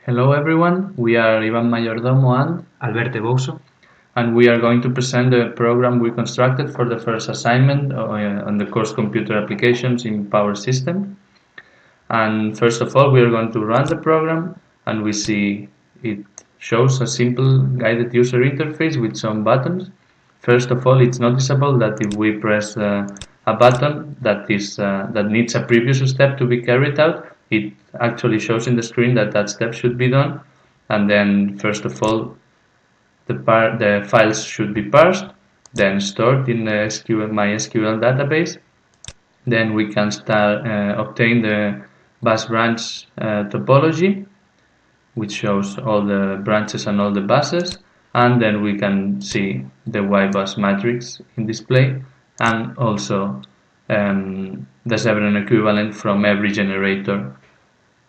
Hello everyone, we are Iván Mayordomo and Alberte Bouso. and we are going to present the program we constructed for the first assignment on the course Computer Applications in Power System. And first of all, we are going to run the program, and we see it shows a simple guided user interface with some buttons. First of all, it's noticeable that if we press a button that needs a previous step to be carried out, it actually shows in the screen that step should be done. And then, first of all, the files should be parsed, then stored in the MySQL database. Then we can obtain the bus branch topology, which shows all the branches and all the buses, and then we can see the Y-bus matrix in display, and also the Thévenin equivalent from every generator,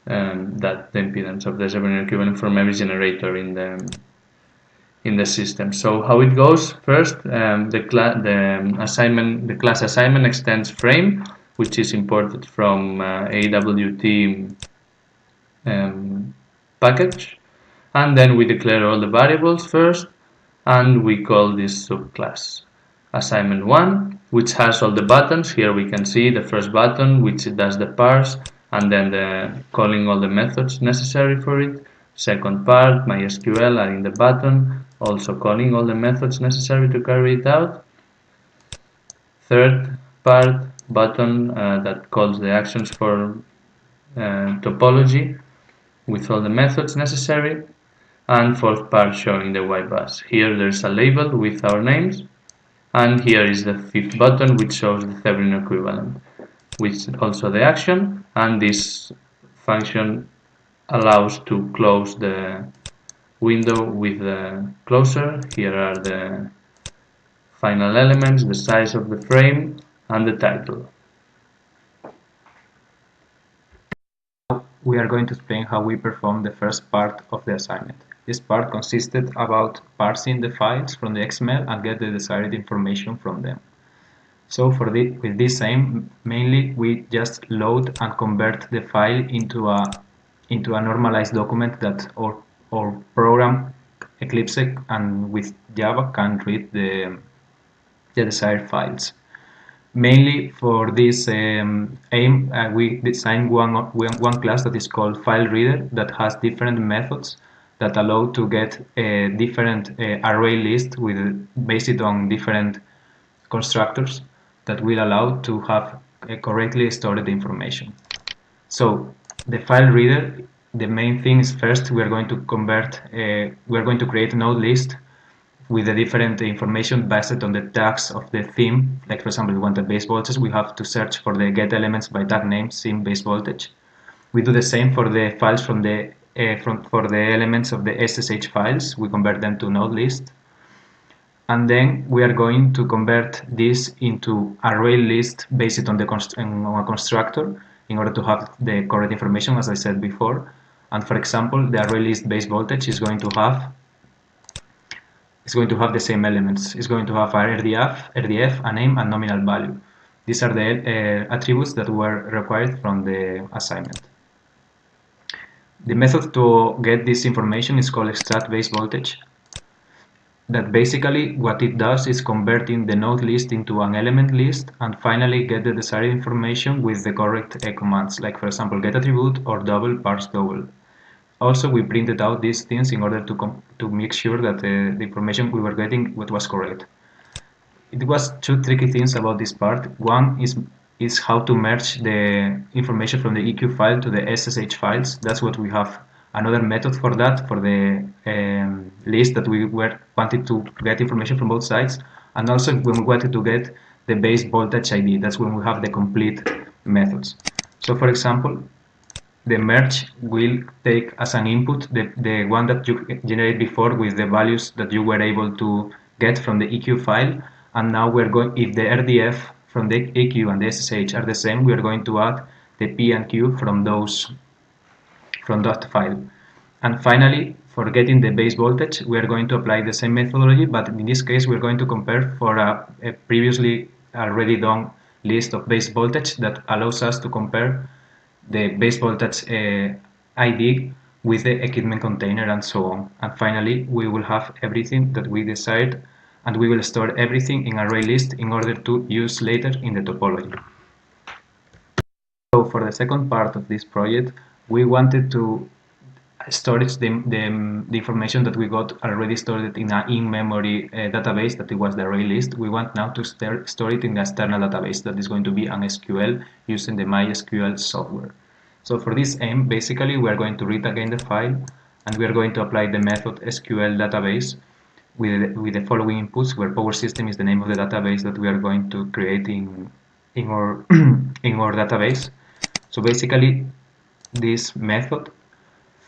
that the impedance of the Thévenin equivalent from every generator in the system. So how it goes? First, the class assignment extends frame, which is imported from AWT package, and then we declare all the variables first, and we call this subclass assignment 1, which has all the buttons. Here we can see the first button, which does the parse, and then calling all the methods necessary for it. Second part, MySQL adding the button, also calling all the methods necessary to carry it out. Third part, button that calls the actions for topology with all the methods necessary. And fourth part, showing the Y-bus. Here there's a label with our names, and here is the fifth button, which shows the Thévenin equivalent, which also the action, and this function allows to close the window with the closer. Here are the final elements, the size of the frame, and the title. We are going to explain how we performed the first part of the assignment. This part consisted about parsing the files from the XML and get the desired information from them. So with this aim, mainly we just load and convert the file into a normalized document that our program Eclipse and with Java can read the desired files. Mainly for this aim, we designed one class that is called file reader that has different methods that allow to get a different array list based on different constructors that will allow to have correctly stored information. So the file reader, the main thing is first we are going to create a node list with the different information based on the tags of the theme. Like for example, we want the base voltage, we have to search for the get elements by tag name CIM base voltage. We do the same for the files for the elements of the SSH files. We convert them to node list, and then we are going to convert this into array list based on a constructor in order to have the correct information, as I said before. And for example, the array list base voltage is going to have the same elements. It's going to have our RDF, a name, and nominal value. These are the attributes that were required from the assignment. The method to get this information is called extract base voltage. That basically what it does is converting the node list into an element list and finally get the desired information with the correct commands, like for example get attribute or double parse double. Also, we printed out these things in order to make sure that the information we were getting was correct. It was two tricky things about this part. One is how to merge the information from the EQ file to the SSH files. That's what we have. Another method for that, for the list that we wanted to get information from both sides, and also when we wanted to get the base voltage ID. That's when we have the complete methods. So, for example, the merge will take as an input the one that you generated before with the values that you were able to get from the EQ file, and now we're going, if the RDF from the EQ and the SSH are the same, we are going to add the P and Q from that file. And finally, for getting the base voltage, we are going to apply the same methodology, but in this case we're going to compare for a previously already done list of base voltage that allows us to compare the base voltage ID with the equipment container and so on. And finally, we will have everything that we desired, and we will store everything in array list in order to use later in the topology. So for the second part of this project, we wanted to storage the information that we got already stored in an in-memory database that it was the array list. We want now to store it in the external database that is going to be an SQL using the MySQL software. So for this aim, basically we are going to read again the file, and we are going to apply the method SQL database with the following inputs, where power system is the name of the database that we are going to create in our in our database. So basically this method,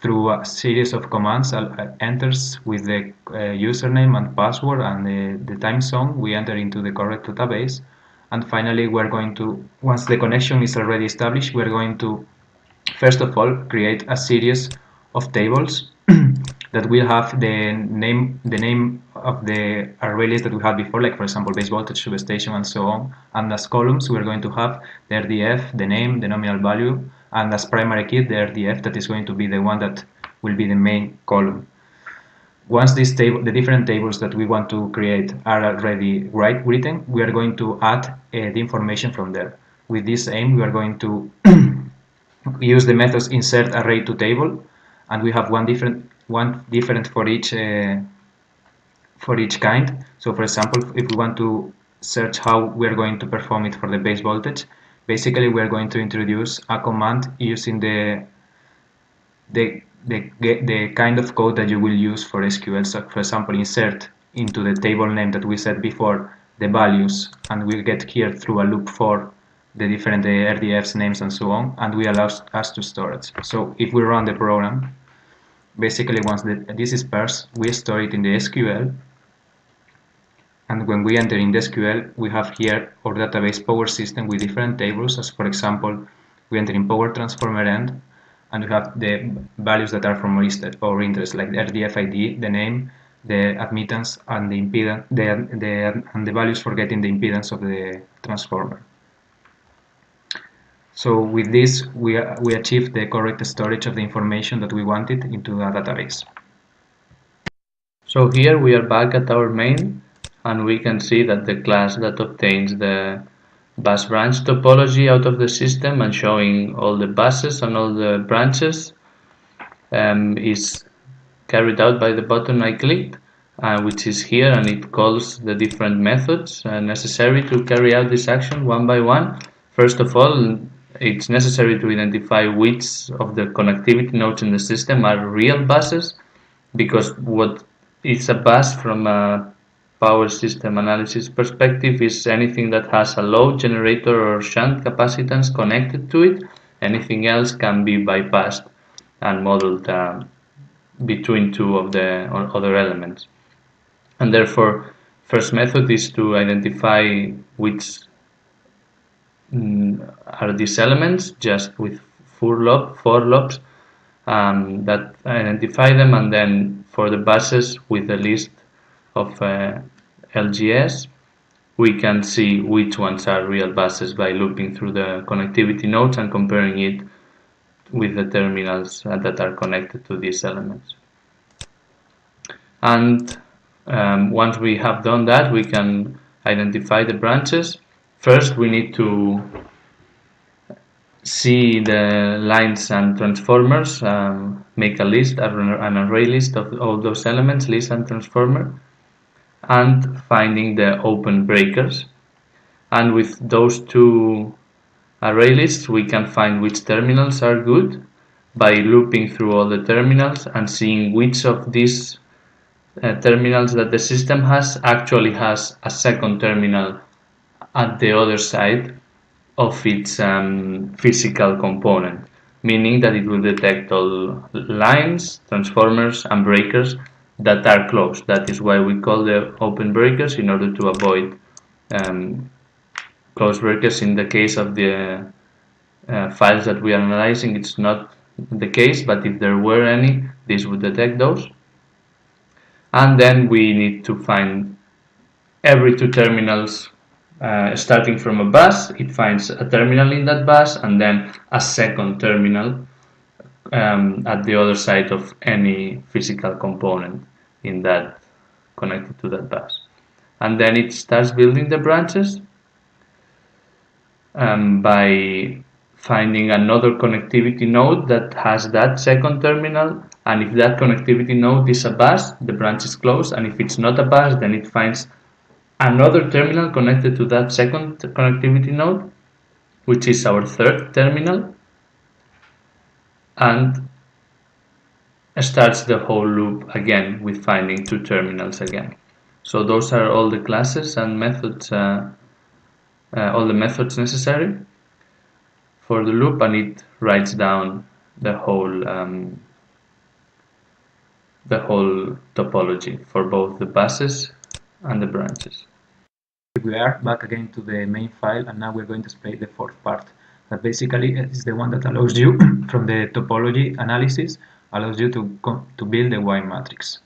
through a series of commands, enters with the username and password and the time zone. We enter into the correct database, and finally we're going to, once the connection is already established, we're going to first of all create a series of tables that will have the name of the array list that we had before, like for example base voltage, substation, and so on. And as columns we're going to have the RDF, the name, the nominal value, and as primary key the RDF, that is going to be the one that will be the main column. Once this table, the different tables that we want to create are already written, we are going to add the information from there. With this aim, we are going to use the methods insert array to table, and we have one different for each kind. So for example, if we want to search how we are going to perform it for the base voltage, basically we are going to introduce a command using the kind of code that you will use for SQL. So for example, insert into the table name that we said before the values, and we get here through a loop for the different RDFs, names, and so on, and we allow us to store it. So if we run the program, basically once this is parsed, we store it in the SQL, and when we enter in the SQL, we have here our database power system with different tables. As for example, we enter in power transformer end, and we have the values that are from our interest, like the RDF ID, the name, the admittance, and the impedance, and the values for getting the impedance of the transformer. So with this, we achieved the correct storage of the information that we wanted into a database. So here we are back at our main, and we can see that the class that obtains the bus branch topology out of the system and showing all the buses and all the branches is carried out by the button I clicked, which is here, and it calls the different methods necessary to carry out this action one by one. First of all, it's necessary to identify which of the connectivity nodes in the system are real buses, because what is a bus from a power system analysis perspective is anything that has a load generator or shunt capacitance connected to it. Anything else can be bypassed and modeled between two of the other elements. And therefore, first method is to identify which are these elements, just with for loops that identify them, and then for the buses with a list of LGS, we can see which ones are real buses by looping through the connectivity nodes and comparing it with the terminals that are connected to these elements. And once we have done that, we can identify the branches. First, we need to see the lines and transformers, make a list, an array list of all those elements, list and transformer, and finding the open breakers. And with those two array lists, we can find which terminals are good by looping through all the terminals and seeing which of these terminals that the system has actually has a second terminal at the other side of its physical component, meaning that it will detect all lines, transformers, and breakers that are closed. That is why we call the open breakers, in order to avoid closed breakers. In the case of the files that we are analyzing, it's not the case, but if there were any, this would detect those. And then we need to find every two terminals. Starting from a bus, it finds a terminal in that bus, and then a second terminal at the other side of any physical component in that connected to that bus. And then it starts building the branches by finding another connectivity node that has that second terminal, and if that connectivity node is a bus, the branch is closed, and if it's not a bus, then it finds another terminal connected to that second connectivity node, which is our third terminal, and starts the whole loop again with finding two terminals again. So those are all the classes and methods, all the methods necessary for the loop, and it writes down the whole topology for both the buses and the branches. We are back again to the main file, and now we're going to display the fourth part. That basically is the one that allows you, from the topology analysis, allows you to build the Y matrix.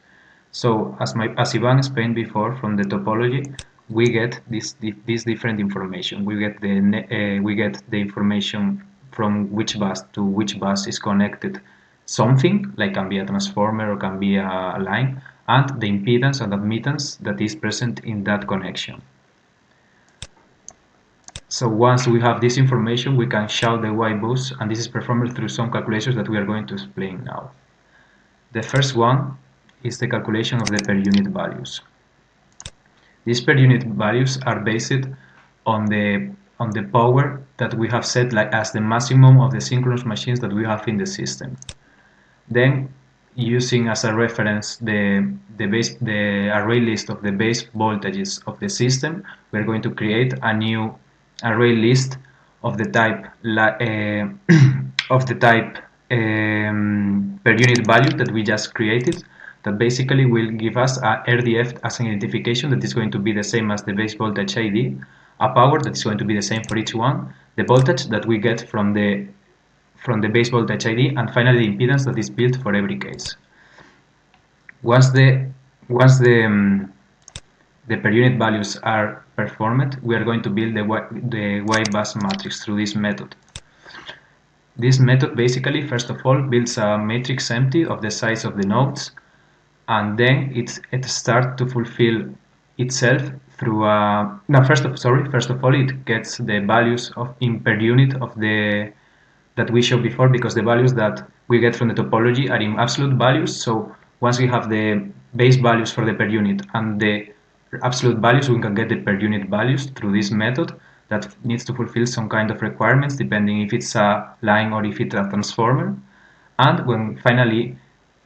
So as Iván explained before, from the topology, we get this different information. We get the information from which bus to which bus is connected something, like can be a transformer or can be a line, and the impedance and admittance that is present in that connection. So once we have this information, we can show the Y bus, and this is performed through some calculations that we are going to explain now. The first one is the calculation of the per unit values. These per unit values are based on the power that we have set like as the maximum of the synchronous machines that we have in the system. Then, using as a reference the array list of the base voltages of the system, we are going to create a new array list of the type per unit value that we just created, that basically will give us a RDF as an identification that is going to be the same as the base voltage ID, a power that is going to be the same for each one, the voltage that we get from the base voltage ID, and finally the impedance that is built for every case. Once the per unit values are performed, we are going to build the Y bus matrix through this method. This method basically, first of all, builds a matrix empty of the size of the nodes, and then it starts to fulfill itself through a first of all it gets the values in per unit of the that we showed before, because the values that we get from the topology are in absolute values. So once we have the base values for the per unit and the absolute values, we can get the per unit values through this method that needs to fulfill some kind of requirements depending if it's a line or if it's a transformer. And when finally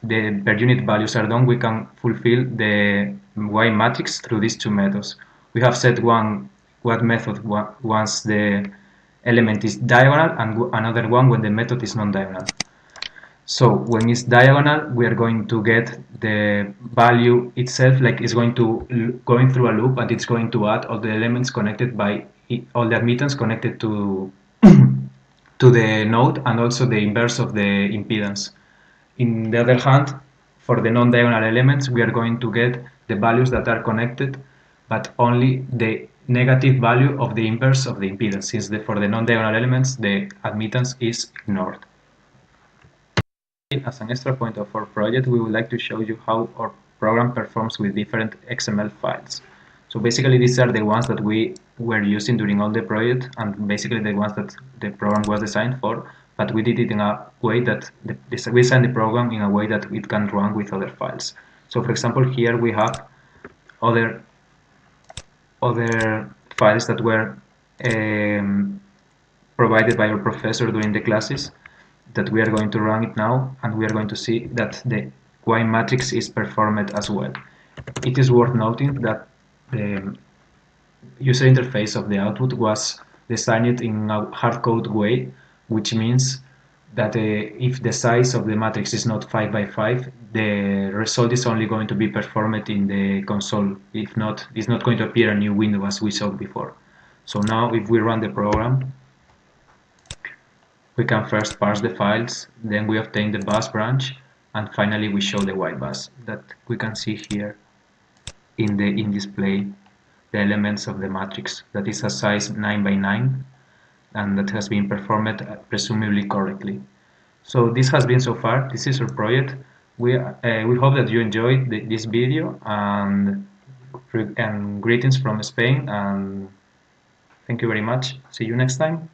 the per unit values are done, we can fulfill the Y matrix through these two methods. We have set one method once the element is diagonal, and another one when the method is non-diagonal. So when it's diagonal, we are going to get the value itself, like it's going through a loop, and it's going to add all the elements connected by all the admittance connected to to the node, and also the inverse of the impedance. In the other hand, for the non-diagonal elements, we are going to get the values that are connected, but only the negative value of the inverse of the impedance, since for the non-diagonal elements, the admittance is ignored. As an extra point of our project, we would like to show you how our program performs with different XML files. So basically, these are the ones that we were using during all the project, and basically the ones that the program was designed for, but we did it in a way that we designed the program in a way that it can run with other files. So for example, here we have other files that were provided by our professor during the classes, that we are going to run it now, and we are going to see that the Y matrix is performed as well. It is worth noting that the user interface of the output was designed in a hard-code way, which means that if the size of the matrix is not 5 by 5, the result is only going to be performed in the console. If not, it's not going to appear a new window as we saw before. So now if we run the program, we can first parse the files, then we obtain the bus branch, and finally we show the Y bus that we can see here in display, the elements of the matrix that is a size 9 by 9 and that has been performed presumably correctly. So this has been so far. This is our project. We hope that you enjoyed this video, and greetings from Spain, and thank you very much. See you next time.